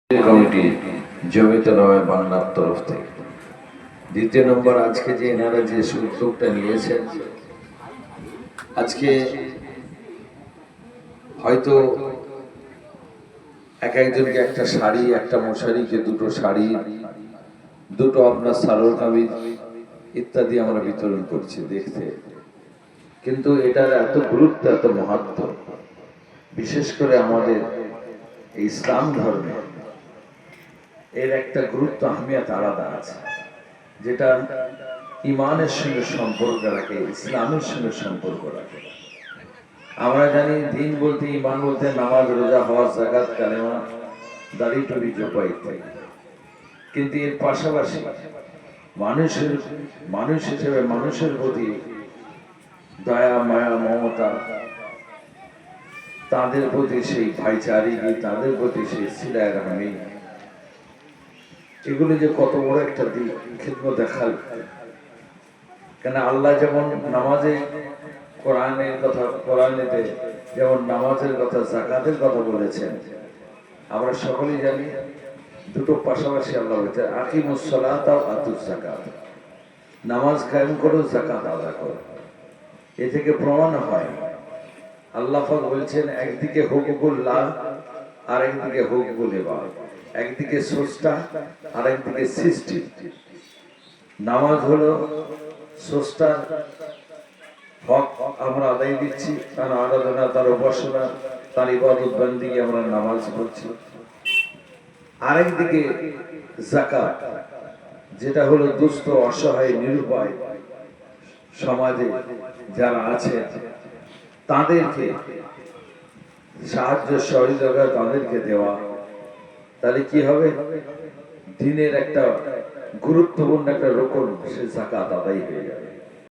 Committee জমিয়তে নয় বাংলার তরফ থেকে। দ্বিতীয় নম্বর, আজকে যে এনারা যে উদ্যোগটা নিয়েছেন, আজকে হয়তো একজনকে একটা শাড়ি, একটা মশারিকে দুটো শাড়ি, দুটো আপনার সালোয়ার কামিজ ইত্যাদি আমরা বিতরণ করছি দেখতে, কিন্তু এটার এত গুরুত্ব, এত মহত্ব, বিশেষ করে আমাদের ইসলাম ধর্মে এর একটা গুরুত্ব আহমিয়ত আলাদা আছে, যেটা ইমানের সঙ্গে সম্পর্ক রাখে, ইসলামের সঙ্গে সম্পর্ক রাখে। আমরা জানি দিন বলতে, ইমান বলতে নামাজ, রোজা, হজ, যাকাত, কালেমা, দাড়ি টুপি, জোপা ইত্যাদি, কিন্তু এর পাশাপাশি মানুষ হিসেবে মানুষের প্রতি দয়া, মায়া, মমতা, তাদের প্রতি সেই ভাইচারিকি, তাদের প্রতি সেই সিলায় রাহমি, এগুলো যে কত বড় একটা দিক, খিদমত দেখাল। কেন আল্লাহ যেমন নামাজে, কোরআনেতে যেমন নামাজের কথা, যাকাতের কথা বলেছেন, আমরা সকলেই জানি দুটো পাশাপাশি আল্লাহ বলছে আকিমুস সালাতা ওয়া আতুজ যাকাত, নামাজ কায়েম করো, যাকাত আদায় করো। এ থেকে প্রমাণ হয় আল্লাহ পাক বলছেন একদিকে হুকুকুল্লাহ আর একদিকে হুকুকুল ইবাদ, একদিকে স্রষ্টা আর একদিকে সৃষ্টি। নামাজ হলো স্রষ্টার হক, আমরা আদায় দিচ্ছি, তার আরাধনা, তার উপাসনা, তার ইবাদত বন্দেগী আমরা নামাজ পড়ছি। আরেকদিকে যাকাত, যেটা হলো দুস্থ, অসহায়, নিরুপায় সমাজে যারা আছে তাদেরকে সাহায্য, সহযোগিতা তাদেরকে দেওয়া। তাহলে কি হবে? দিনের একটা গুরুত্বপূর্ণ একটা রকম, সে যাকাত আদায় হয়ে যাবে।